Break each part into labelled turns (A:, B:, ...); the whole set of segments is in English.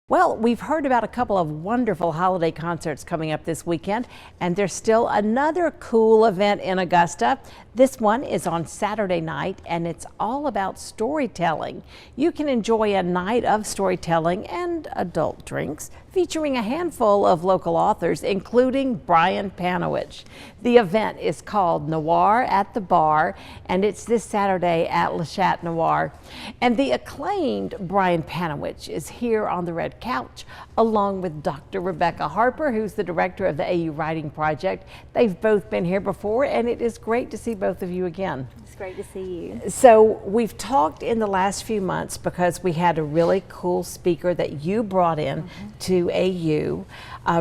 A: Well, we've heard about a couple of wonderful holiday concerts coming up this weekend, and there's still another cool event in Augusta. This one is on Saturday night, and it's all about storytelling. You can enjoy a night of storytelling and adult drinks featuring a handful of local authors, including Brian Panowich. The event is called Noir at the Bar, and it's this Saturday at Le Chat Noir. And the acclaimed Brian Panowich is here on the red couch, along with Dr. Rebecca Harper, who's the director of the AU Writing Project. They've both been here before, and it is great to see both of you again.
B: It's great to see you.
A: So we've talked in the last few months because we had a really cool speaker that you brought in to AU,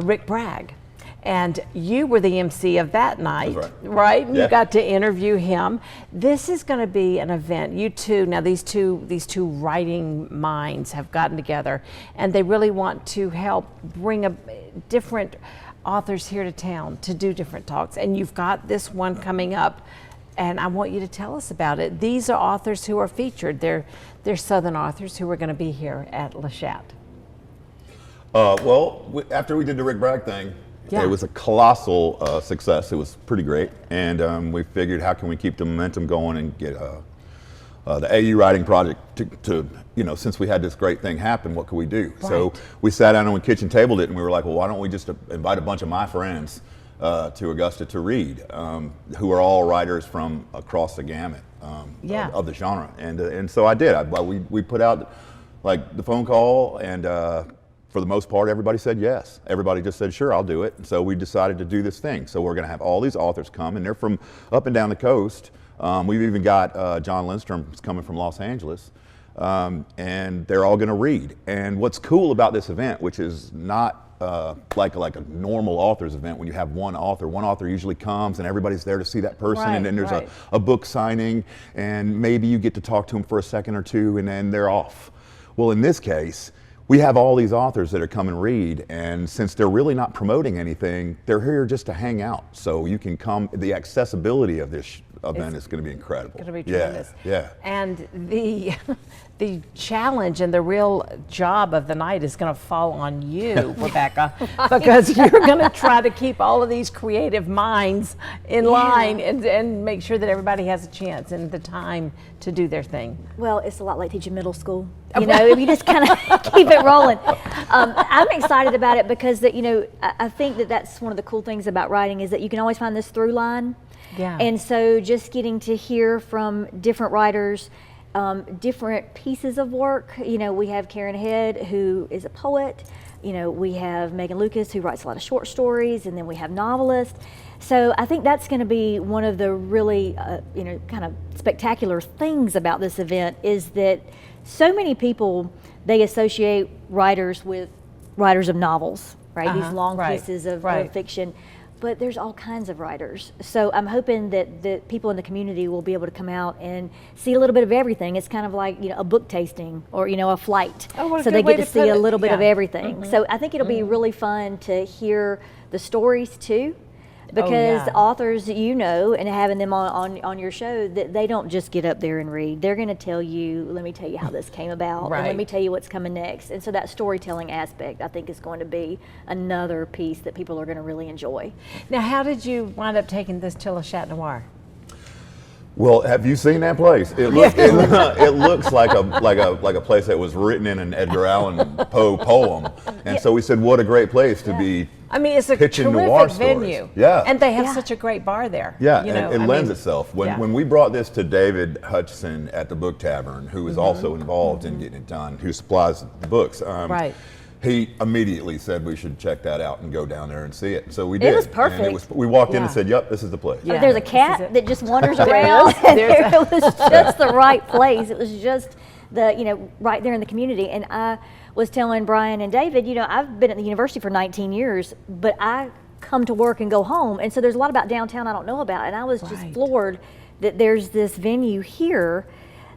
A: Rick Bragg. And you were the MC of that night, right? And you got to interview him. This is going to be an event. You two, now these two writing minds have gotten together, and they really want to help bring different authors here to town to do different talks. And you've got this one coming up, and I want you to tell us about it. These are authors who are featured. They're Southern authors who are going to be here at Le Chat.
C: Well, after we did the Rick Bragg thing, it was a colossal success. It was pretty great, and we figured, how can we keep the momentum going and get the AU Writing Project to since we had this great thing happen, what could we do? Right. So we sat down and we kitchen tabled it, and we were like, well, why don't we just invite a bunch of my friends to Augusta to read, who are all writers from across the gamut of the genre, and so I did. We put out like the phone call, and for the most part, everybody said yes. Everybody just said, sure, I'll do it. And so we decided to do this thing. So we're going to have all these authors come, and they're from up and down the coast. We've even got John Lindstrom coming from Los Angeles, and they're all going to read. And what's cool about this event, which is not like a normal authors event, when you have one author usually comes and everybody's there to see that person, and then there's a book signing, and maybe you get to talk to them for a second or two, and then they're off. Well, in this case, we have all these authors that are come and read, and since they're really not promoting anything, they're here just to hang out. So you can come. The accessibility of this event is going to be incredible.
A: It's going to be tremendous.
C: Yeah.
A: And the challenge and the real job of the night is going to fall on you, Rebecca, because you're going to try to keep all of these creative minds in line and make sure that everybody has a chance and the time to do their thing.
B: Well, it's a lot like teaching middle school. If you just kind of keep it rolling. I'm excited about it because I think that that's one of the cool things about writing, is that you can always find this through line. Yeah. And so just getting to hear from different writers, different pieces of work. We have Karen Head, who is a poet. We have Megan Lucas, who writes a lot of short stories, and then we have novelists. So I think that's going to be one of the really, kind of spectacular things about this event, is that so many people, they associate writers with writers of novels, right? These long pieces of fiction. But there's all kinds of writers. So I'm hoping that the people in the community will be able to come out and see a little bit of everything. It's kind of like a book tasting or a flight. So they get to see a little bit of everything. So I think it'll be really fun to hear the stories too, because authors, and having them on your show, that they don't just get up there and read. They're going to tell you, let me tell you how this came about, and let me tell you what's coming next. And so that storytelling aspect, I think, is going to be another piece that people are going to really enjoy.
A: Now, how did you wind up taking this to Le Chat Noir?
C: Well, have you seen that place? It looks like a place that was written in an Edgar Allan Poe poem, and so we said, what a great place to be.
A: I mean, it's a
C: pitching
A: terrific
C: noir
A: venue.
C: Yeah.
A: And they have such a great bar there.
C: Yeah, and it lends itself. When we brought this to David Hutchison at the Book Tavern, who is also involved in getting it done, who supplies the books, he immediately said we should check that out and go down there and see it. So we did.
B: It was perfect.
C: And we walked in and said, yep, this is the place.
B: Yeah. There's a cat that just wanders around. It was just the right place. It was just right there in the community. And I was telling Brian and David, I've been at the university for 19 years, but I come to work and go home. And so there's a lot about downtown I don't know about. And I was just floored that there's this venue here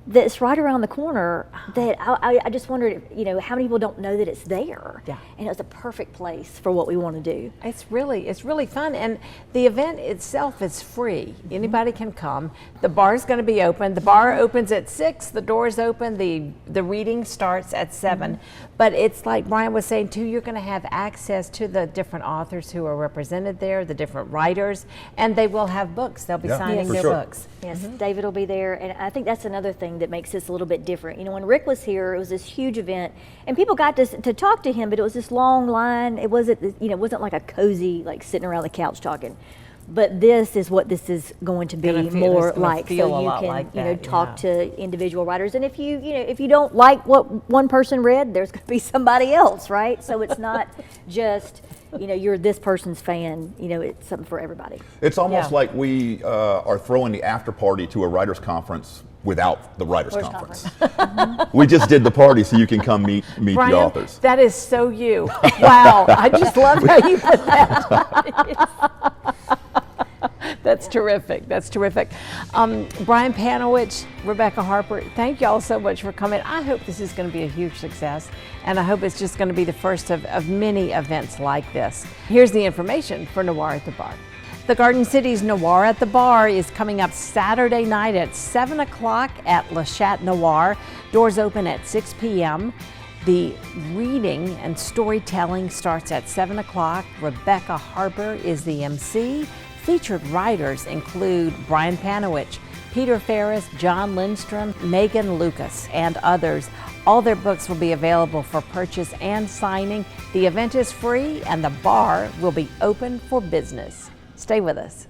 B: that's right around the corner that I just wondered, how many people don't know that it's there?
A: Yeah.
B: And it was a perfect place for what we want to do.
A: It's really fun, and the event itself is free. Anybody can come. The bar is going to be open. The bar opens at 6. The doors open. The reading starts at 7. But it's like Brian was saying too. You're going to have access to the different authors who are represented there, the different writers, and they will have books. They'll be signing their books.
B: Yes, David will be there, and I think that's another thing that makes this a little bit different. When Rick was here, it was this huge event, and people got to talk to him, but it was this long line. It wasn't, it wasn't like a cozy, like sitting around the couch talking. But this is what this is going to be more like, so you can talk to individual writers, and if you don't like what one person read, there's going to be somebody else, right? So it's not just you're this person's fan. It's something for everybody.
C: It's almost like we are throwing the after party to a writers' conference without the writers' conference. We just did the party so you can come meet
A: Brian,
C: the authors.
A: That is so you. Wow, I just love how you put that. That's terrific. That's terrific. Brian Panowich, Rebecca Harper, thank y'all so much for coming. I hope this is going to be a huge success, and I hope it's just going to be the first of many events like this. Here's the information for Noir at the Bar. The Garden City's Noir at the Bar is coming up Saturday night at 7 o'clock at Le Chat Noir. Doors open at 6 p.m. The reading and storytelling starts at 7 o'clock. Rebecca Harper is the MC. Featured writers include Brian Panowich, Peter Ferris, John Lindstrom, Megan Lucas, and others. All their books will be available for purchase and signing. The event is free, and the bar will be open for business. Stay with us.